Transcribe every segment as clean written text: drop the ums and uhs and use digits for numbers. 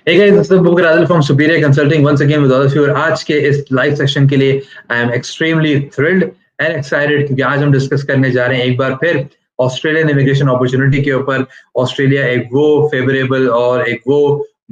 Hey guys, this is Bukar Adil from Superior Consulting once again with all of you। और आज के इस live session के लिए I am extremely thrilled and excited क्योंकि आज हम डिस्कस करने जा रहे हैं एक बार फिर ऑस्ट्रेलियन इमिग्रेशन अपॉर्चुनिटी के ऊपर। ऑस्ट्रेलिया एक वो फेवरेबल और एक वो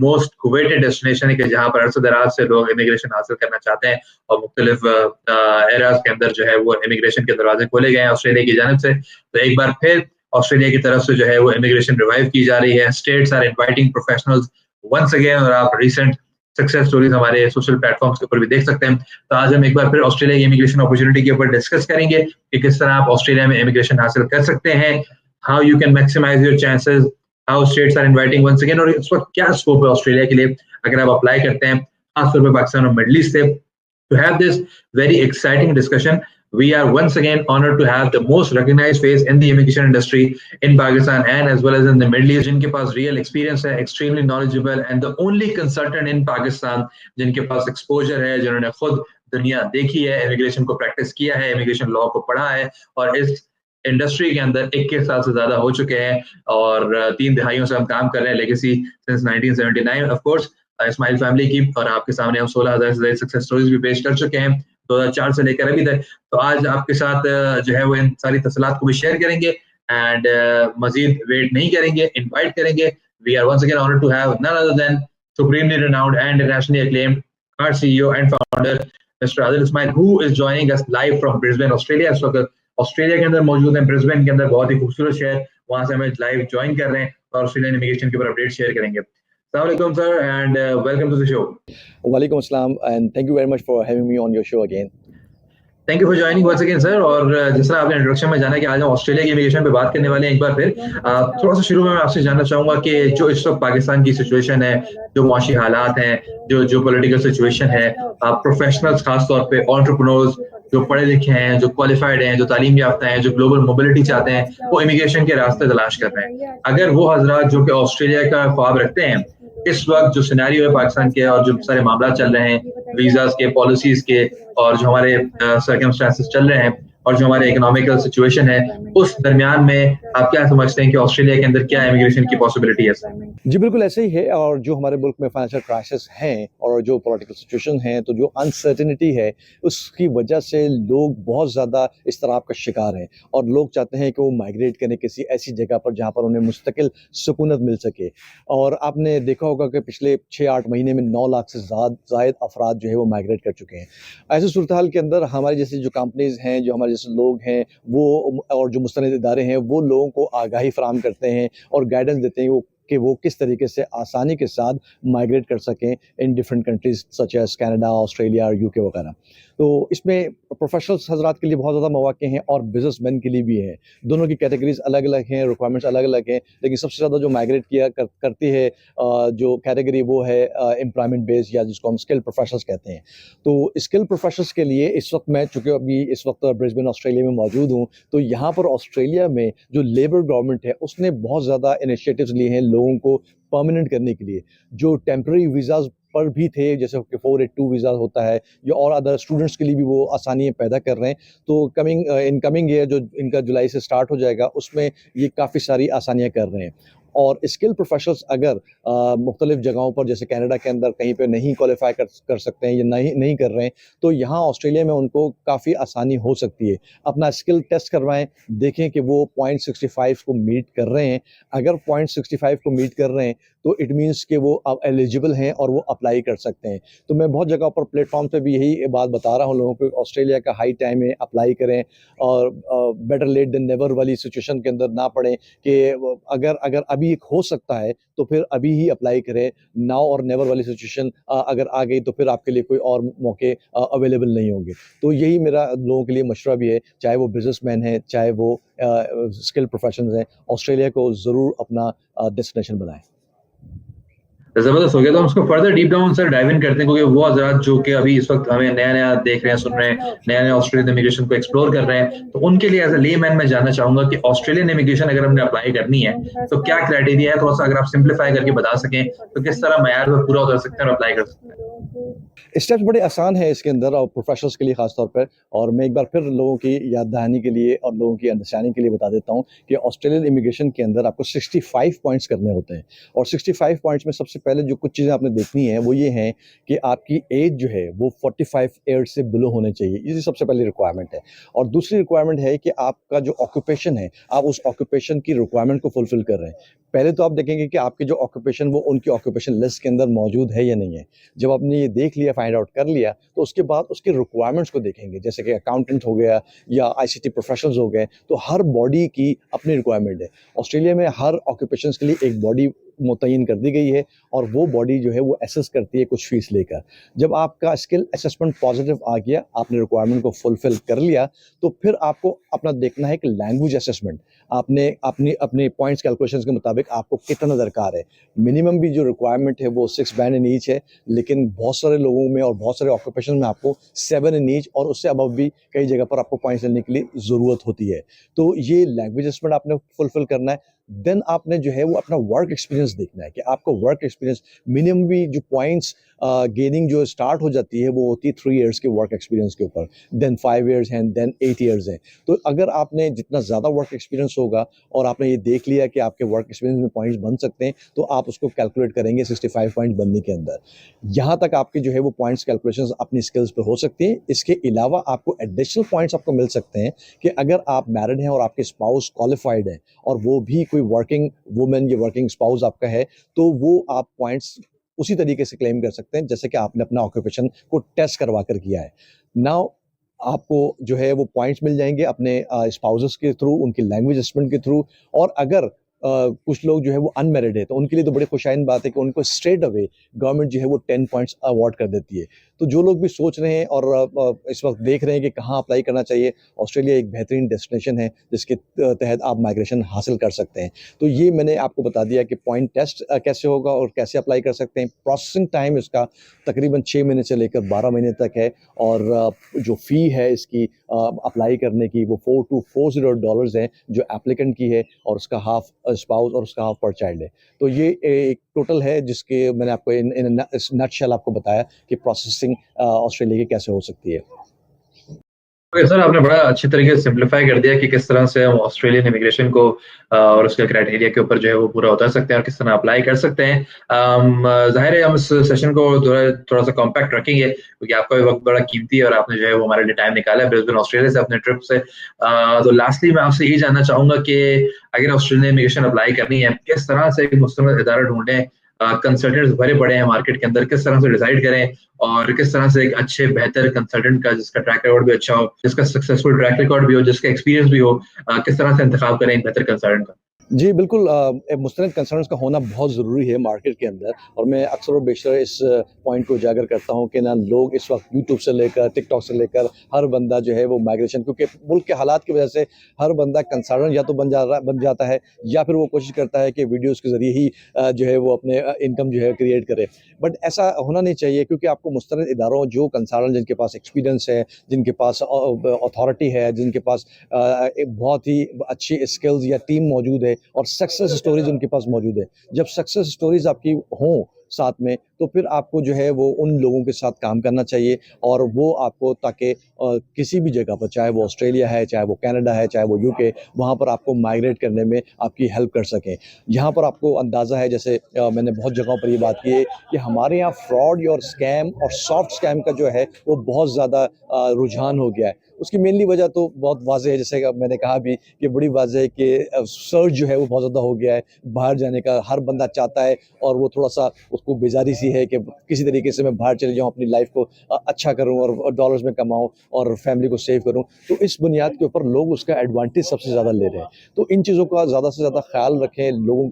मोस्ट कुवेटेड डेस्टिनेशन है कि जहाँ पर अरसे दराज से लोग इमिग्रेशन हासिल करना चाहते हैं और मुख्तलिफ एरियाज के अंदर जो है वो इमिग्रेशन के दरवाजे खोले गए हैं ऑस्ट्रेलिया की जानिब से। तो एक बार फिर ऑस्ट्रेलिया की तरफ से जो है वो इमिग्रेशन रिवाइव की जा रही है। States are inviting professionals once again, और आप रिसेंट सक्सेस स्टोरीज हमारे सोशल प्लेटफॉर्म्स के ऊपर भी देख सकते हैं। तो आज हम एक बार फिर ऑस्ट्रेलिया की इमिग्रेशन अपॉर्चुनिटी के ऊपर डिस्कस करेंगे कि किस तरह आप ऑस्ट्रेलिया में इमिग्रेशन हासिल कर सकते हैं, how you can maximise your chances, how states are inviting once again, और इस वक्त क्या स्कोप है ऑस्ट्रेलिया के लिए अगर आप अप्लाई करते हैं खासतौर पर पाकिस्तान और मिडल ईस्ट से। To have this very exciting discussion, we are once again honored to have the most recognized face in the immigration industry in Pakistan and as well as in the Middle East, जिनके पास real experience है, extremely knowledgeable and the only consultant in Pakistan जिनके पास exposure है, जिन्होंने खुद दुनिया देखी है, immigration को प्रैक्टिस किया है, इमिग्रेशन लॉ को पढ़ा है और इस इंडस्ट्री के अंदर 21 साल से ज्यादा हो चुके हैं और 3 दिहाइयों से हम काम कर रहे हैं, legacy since 1979 of course Ismail family की। और आपके सामने हम 16,000 से ज्यादा सक्सेस स्टोरीज भी पेश कर चुके हैं 2004 से लेकर अभी तक। तो आज आपके साथ जो है वो इन सारी तफसीलात को भी शेयर करेंगे एंड मजीद वेट नहीं करेंगे, इनवाइट करेंगे। We are once again honoured to have none other than supremely renowned and internationally acclaimed our CEO and founder Mr. Adil Ismail, who is joining us live from Brisbane, Australia। इस वक्त Australia के अंदर मौजूद है, Brisbane के अंदर, बहुत ही खूबसूरत शहर, वहां से हमें लाइव ज्वाइन कर रहे हैं और ऑस्ट्रेलियन इमिग्रेशन के ऊपर अपडेट शेयर करेंगे। Assalamualaikum sir and welcome to the show। Walaikum assalam and thank you very much for having me on your show again। Thank you for joining once again sir. और जिस तरह आपने introduction में जाना कि आज हम ऑस्ट्रेलिया की इमिग्रेशन पे बात करने वाले हैं एक बार फिर, थोड़ा सा शुरू में मैं आपसे जानना चाहूंगा कि जो इस वक्त पाकिस्तान की सिचुएशन है, जो मुआशी हालात हैं, जो पॉलिटिकल सिचुएशन है, प्रोफेशनल्स खास तौर पे एंटरप्रेन्योर्स जो पढ़े लिखे हैं, जो क्वालिफाइड हैं, जो तालीम याफ्ता हैं, जो ग्लोबल मोबिलिटी चाहते हैं, वो इमिग्रेशन के रास्ते तलाश कर रहे हैं। अगर वो हजरात जो कि ऑस्ट्रेलिया का ख्वाब रखते हैं, इस वक्त जो सिनेरियो है पाकिस्तान के और जो सारे मामला चल रहे हैं वीजास के, पॉलिसीज के, और जो हमारे सर्कमस्टेंसेस चल रहे हैं और जो हमारे इकोनॉमिकल सिचुएशन है, उस दरमियान में आप क्या समझते हैं कि ऑस्ट्रेलिया के अंदर क्या इमिग्रेशन की पॉसिबिलिटी है? जी बिल्कुल ऐसे ही है। और जो हमारे मुल्क में फाइनेंशियल क्राइसिस हैं और जो पॉलिटिकल सिचुएशन है, तो जो अनसर्टेनिटी है उसकी वजह से लोग बहुत ज़्यादा इस तरह का शिकार हैं और लोग चाहते हैं कि वो माइग्रेट करें किसी ऐसी जगह पर जहाँ पर उन्हें मुस्तकिल सुकूनत मिल सके। और आपने देखा होगा कि पिछले 6-8 महीने में 9 लाख से ज़ायद अफराद जो है वो माइग्रेट कर चुके हैं। ऐसे सूरत हाल के अंदर हमारे जैसे जो कंपनीज़ हैं, जो हमारे जैसे लोग हैं वो, और जो मुस्तनद इदारे हैं, वो लोगों को आगाही फराहम करते हैं और गाइडेंस देते हैं कि वो किस तरीके से आसानी के साथ माइग्रेट कर सकें in different countries such as Canada, Australia और यूके वगैरह। तो इसमें प्रोफेशनल्स हजरात के लिए बहुत ज़्यादा मौके हैं और बिजनेसमैन के लिए भी हैं। दोनों की कैटेगरीज अलग अलग हैं, रिक्वायरमेंट्स अलग अलग हैं, लेकिन सबसे ज़्यादा जो माइग्रेट करती है जो कैटेगरी वो है एम्प्लॉयमेंट बेस्ड, या जिसको हम स्किल प्रोफेशनल्स कहते हैं। तो स्किल प्रोफेशनल्स के लिए इस वक्त मैं, चूँकि अभी इस वक्त ब्रिस्बेन ऑस्ट्रेलिया में मौजूद हूँ, तो यहाँ पर ऑस्ट्रेलिया में जो लेबर गवर्नमेंट है उसने बहुत ज़्यादा इनिशिएटिव्स लिए हैं लोगों को परमानेंट करने के लिए। जो टेम्पररी वीज़ाज पर भी थे, जैसे 482 वीज़ा होता है, या और अदर स्टूडेंट्स के लिए भी वो आसानियाँ पैदा कर रहे हैं। तो इनकमिंग ईयर जो इनका जुलाई से स्टार्ट हो जाएगा, उसमें ये काफ़ी सारी आसानियाँ कर रहे हैं। और स्किल प्रोफेशनल्स अगर मुख्तलिफ जगहों पर जैसे कनाडा के अंदर कहीं पे नहीं क्वालिफाई कर सकते हैं या नहीं कर रहे हैं, तो यहाँ ऑस्ट्रेलिया में उनको काफ़ी आसानी हो सकती है। अपना स्किल टेस्ट करवाएं, देखें कि वो 0.65 को मीट कर रहे हैं। अगर 0.65 को मीट कर रहे हैं तो इट मीन्स कि वो अब एलिजिबल हैं और वो अप्लाई कर सकते हैं। तो मैं बहुत जगह पर प्लेटफॉर्म पे भी यही बात बता रहा हूँ लोगों को, ऑस्ट्रेलिया का हाई टाइम है, अप्लाई करें और बेटर लेट देन नेवर वाली सिचुएशन के अंदर ना पड़ें कि अगर अभी हो सकता है तो फिर अभी ही अप्लाई करें। नाउ और नेवर वाली सिचुएशन अगर आ गई तो फिर आपके लिए कोई और मौके अवेलेबल नहीं होंगे। तो यही मेरा लोगों के लिए मशवरा भी है, चाहे वो बिजनेसमैन हैं, चाहे वो स्किल प्रोफेशनल्स हैं, ऑस्ट्रेलिया को ज़रूर अपना डेस्टिनेशन बनाएं। जबरदस्त हो गया। तो हम उसको further deep down sir dive in करते हैं क्योंकि वो हजरात जो कि अभी इस वक्त हमें नया नया देख रहे हैं, सुन रहे हैं, नया नया ऑस्ट्रेलियन इमिग्रेशन को एक्सप्लोर कर रहे हैं, तो उनके लिए एज ए लेमैन मैं जानना चाहूंगा कि ऑस्ट्रेलियन इमिग्रेशन अगर हमने अप्लाई करनी है तो क्या क्राइटेरिया है, थोड़ा सा अगर आप सिंप्लीफाई करके बता सकें तो किस तरह मयार पर पूरा उतर सकते हैं और अप्लाई कर सकते हैं। स्टेप्स बड़े आसान हैं इसके अंदर और प्रोफेशनल्स के लिए ख़ास तौर पर। और मैं एक बार फिर लोगों की याद दहानी के लिए और लोगों की अंडरस्टैंडिंग के लिए बता देता हूँ कि ऑस्ट्रेलियन इमिग्रेशन के अंदर आपको 65 पॉइंट्स करने होते हैं। और 65 पॉइंट्स में सबसे पहले जो कुछ चीज़ें आपने देखनी है वो ये हैं कि आपकी एज जो है वो 45 ईयर्स से बिलो होने चाहिए। ये सबसे पहली रिक्वायरमेंट है। और दूसरी रिक्वायरमेंट है कि आपका जो ऑक्यूपेशन है, आप उस ऑक्यूपेशन की रिक्वायरमेंट को फुलफिल कर रहे हैं। पहले तो आप देखेंगे कि आपके जो ऑक्यूपेशन वो उनकी ऑक्यूपेशन लिस्ट के अंदर मौजूद है या नहीं है। जब आपने ये देख लिया, फाइंड आउट कर लिया, तो उसके बाद उसके रिक्वायरमेंट्स को देखेंगे, जैसे कि अकाउंटेंट हो गया या आईसीटी प्रोफेशनल्स हो गए। तो हर बॉडी की अपनी रिक्वायरमेंट है। ऑस्ट्रेलिया में हर ऑक्यूपेशंस के लिए एक बॉडी मुतय्यन कर दी गई है और वो बॉडी जो है वो एसेस करती है कुछ फीस लेकर। जब आपका स्किल असेसमेंट पॉजिटिव आ गया, आपने रिक्वायरमेंट को फुलफिल कर लिया, तो फिर आपको अपना देखना है कि लैंग्वेज असेसमेंट आपने अपनी अपने पॉइंट्स कैलकुलेशंस के मुताबिक आपको कितना दरकार है। मिनिमम भी जो रिक्वायरमेंट है वो 6 बैंड इन ईच है, लेकिन बहुत सारे लोगों में और बहुत सारे ऑक्यूपेशन में आपको 7 इन ईच और उससे अबव भी कई जगह पर आपको पॉइंट्स लेने के लिए ज़रूरत होती है। तो ये लैंग्वेज असेसमेंट आपने फुलफिल करना है। देन आपने जो है वो अपना वर्क एक्सपीरियंस देखना है कि आपको वर्क एक्सपीरियंस मिनिमम भी जो पॉइंट्स गेनिंग जो स्टार्ट हो जाती है वो होती है 3 इयर्स के वर्क एक्सपीरियंस के ऊपर, देन 5 इयर्स हैं, देन 8 इयर्स हैं। तो अगर आपने जितना ज़्यादा वर्क एक्सपीरियंस होगा और आपने ये देख लिया कि आपके वर्क एक्सपीरियंस में पॉइंट्स बन सकते हैं, तो आप उसको कैलकुलेट करेंगे 65 पॉइंट बनने के अंदर। यहाँ तक आपके जो है वो पॉइंट्स कैलकुलेशंस अपनी स्किल्स पर हो सकती हैं। इसके अलावा आपको एडिशनल पॉइंट्स आपको मिल सकते हैं कि अगर आप मैरिड हैं और आपके स्पाउस क्वालिफाइड है और वो भी कोई वर्किंग वुमन या वर्किंग स्पाउस आपका है, तो वो आप पॉइंट्स उसी तरीके से क्लेम कर सकते हैं जैसे कि आपने अपना ऑक्यूपेशन को टेस्ट करवा कर किया है। नाउ आपको जो है वो पॉइंट्स मिल जाएंगे अपने स्पाउसेस के थ्रू, उनकी लैंग्वेज असेसमेंट के थ्रू। और अगर कुछ लोग जो है वो अनमैरिड है तो उनके लिए तो बड़े खुशाइन बात है कि उनको स्ट्रेट अवे गवर्नमेंट जो है वो 10 पॉइंट्स अवार्ड कर देती है। तो जो लोग भी सोच रहे हैं और इस वक्त देख रहे हैं कि कहाँ अप्लाई करना चाहिए, ऑस्ट्रेलिया एक बेहतरीन डेस्टिनेशन है जिसके तहत आप माइग्रेशन हासिल कर सकते हैं। तो ये मैंने आपको बता दिया कि पॉइंट टेस्ट कैसे होगा और कैसे अप्लाई कर सकते हैं। प्रोसेसिंग टाइम इसका तकरीबन 6 महीने से लेकर 12 महीने तक है। और जो फ़ी है इसकी अप्लाई करने की वो $4 to $40 है जो एप्लीकेंट की है, और उसका हाफ स्पाउस और उसका हाफ पर चाइल्ड है। तो ये एक टोटल है जिसके मैंने आपको इन नटशेल आपको बताया कि प्रोसेसिंग ऑस्ट्रेलिया की कैसे हो सकती है। ओके सर, आपने बड़ा अच्छी तरीके से सिंप्लीफाई कर दिया कि किस तरह से हम ऑस्ट्रेलियन इमिग्रेशन को और उसके क्राइटेरिया के ऊपर जो है वो पूरा उतर सकते हैं और किस तरह अप्लाई कर सकते हैं। ज़ाहिर है हम इस सेशन को थोड़ा सा कॉम्पैक्ट रखेंगे क्योंकि आपका भी वक्त बड़ा कीमती है और आपने जो है वो हमारे लिए टाइम निकाला है ब्रिस्बेन ऑस्ट्रेलिया से अपने ट्रिप से। तो लास्टली मैं आपसे ये जानना चाहूंगा कि अगर ऑस्ट्रेलियन इमिग्रेशन अप्लाई करनी है, किस तरह से एक मुस्तकिल इदारा ढूंढें, कंसल्टेंट्स भरे पड़े हैं मार्केट के अंदर, किस तरह से डिसाइड करें और किस तरह से एक अच्छे बेहतर कंसल्टेंट का जिसका ट्रैक रिकॉर्ड भी अच्छा हो, जिसका सक्सेसफुल ट्रैक रिकॉर्ड भी हो, जिसका एक्सपीरियंस भी हो, किस तरह से इंतखाब करें एक बेहतर कंसल्टेंट का? जी, बिल्कुल मुस्तनद कंसर्न्स का होना बहुत ज़रूरी है मार्केट के अंदर। और मैं अक्सर और बेशतर इस पॉइंट को उजागर करता हूँ कि ना लोग इस वक्त यूट्यूब से लेकर टिकटॉक से लेकर हर बंदा जो है वो माइग्रेशन, क्योंकि मुल्क के हालात की वजह से हर बंदा कंसल्टेंट या तो बन जाता है या फिर वो कोशिश करता है कि वीडियोज़ के ज़रिए ही जो है वो अपने इनकम जो है क्रिएट करे। बट ऐसा होना नहीं चाहिए, क्योंकि आपको मुस्तनद इदारों जो कंसल्टेंट जिनके पास एक्सपीरियंस है, जिनके पास अथॉरिटी है, जिनके पास एक बहुत ही अच्छी स्किल्स या टीम मौजूद है और सक्सेस स्टोरीज उनके पास मौजूद है। जब सक्सेस स्टोरीज आपकी हों साथ में, तो फिर आपको जो है वो उन लोगों के साथ काम करना चाहिए और वो आपको, ताकि किसी भी जगह पर, चाहे वो ऑस्ट्रेलिया है, चाहे वो कनाडा है, चाहे वो यूके, वहाँ पर आपको माइग्रेट करने में आपकी हेल्प कर सकें। यहाँ पर आपको अंदाज़ा है, जैसे मैंने बहुत जगहों पर ये बात की है कि हमारे यहाँ फ्रॉड और स्कैम और सॉफ्ट स्कैम का जो है वो बहुत ज़्यादा रुझान हो गया है। उसकी मेनली वजह तो बहुत वाज़ेह है, जैसे कि मैंने कहा भी कि बड़ी वाज़ेह है कि सर्च जो है वो बहुत ज़्यादा हो गया है बाहर जाने का। हर बंदा चाहता है और वो थोड़ा-सा उसको बेज़ारी सी है कि किसी तरीके से मैं बाहर चले जाऊँ, अपनी लाइफ़ को अच्छा करूँ और डॉलर्स में कमाऊँ और फैमिली को सेव करूँ। तो इस बुनियाद के ऊपर लोग उसका एडवांटेज सबसे ज़्यादा ले रहे हैं। तो इन चीज़ों का ज़्यादा से ज़्यादा ख़्याल रखें। लोगों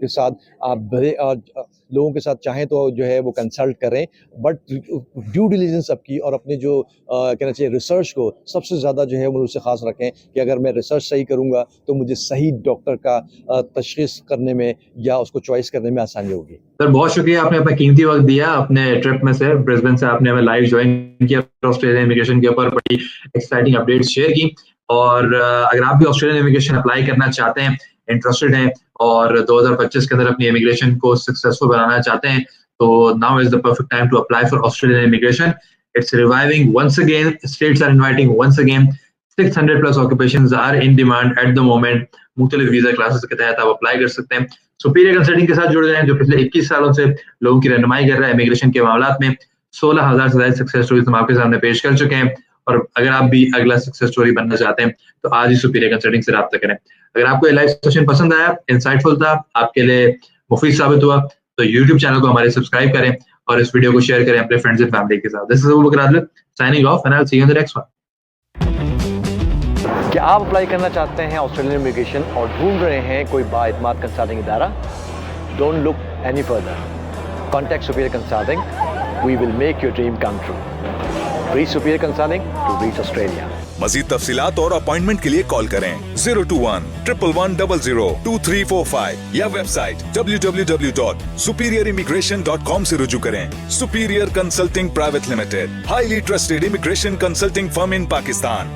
के साथ चाहें तो जो है वो कंसल्ट करें, बट ड्यू डिलिजेंस आपकी और अपने जो कहना चाहिए रिसर्च को सबसे ज़्यादा जो है वो उससे ख़ास रखें कि अगर मैं रिसर्च सही करूँगा तो मुझे सही डॉक्टर का तशख़ीस करने में या उसको चॉइस करने में आसानी होगी। सर बहुत शुक्रिया, आपने अपना कीमती वक्त दिया अपने ट्रिप में से ब्रिस्बेन से, आपने हमें लाइव ज्वाइन किया, ऑस्ट्रेलियन इमिग्रेशन के ऊपर बड़ी एक्साइटिंग अपडेट्स शेयर की। और अगर आप भी ऑस्ट्रेलियन इमिग्रेशन अप्लाई करना चाहते हैं, इंटरेस्टेड हैं और 2025 के अंदर अपनी इमिग्रेशन को सक्सेसफुल बनाना चाहते हैं, तो now is the perfect time to apply for Australian immigration. It's reviving once again. States are inviting once again. 600 plus occupations are in demand at the moment. मुख्तलिफ वीजा क्लासेस के तहत आप apply कर सकते हैं. सुपीरियर कंसल्टिंग के साथ जुड़ गए हैं, जो पिछले 21 सालों से लोगों की रहनुमाई कर रहा है इमिग्रेशन के मामलात में. 16,000 से ज्यादा सक्सेस स्टोरीज हम आपके सामने पेश कर चुके हैं. और अगर आप भी अगला सक्सेस स्टोरी बनना चाहते हैं तो आज ही सुपीरियर कंसल्टिंग से राब्ता करें. अगर आपको ये लाइव सेशन पसंद आया, इंसाइटफुल था, आपके लिए मुफीद साबित हुआ, तो यूट्यूब चैनल को हमारे सब्सक्राइब करें और इस वीडियो को शेयर करें अपने फ्रेंड्स एंड फैमिली के साथ. This is Abu Bakr Adil signing off and I will see you in the next one. क्या आप अप्लाई करना चाहते हैं ऑस्ट्रेलियन इमिग्रेशन और ढूंढ रहे हैं कोई बाइतमाद कंसल्टिंग इदारा? Don't look any further. Contact superior consulting. We will make your dream come true. Reach superior consulting to reach Australia. मजीद तफसीलात और अपॉइंटमेंट के लिए कॉल करें 021-111-002345 या वेबसाइट www.superiorimmigration.com से रुजू करें. Superior consulting private limited, highly trusted immigration consulting firm in Pakistan.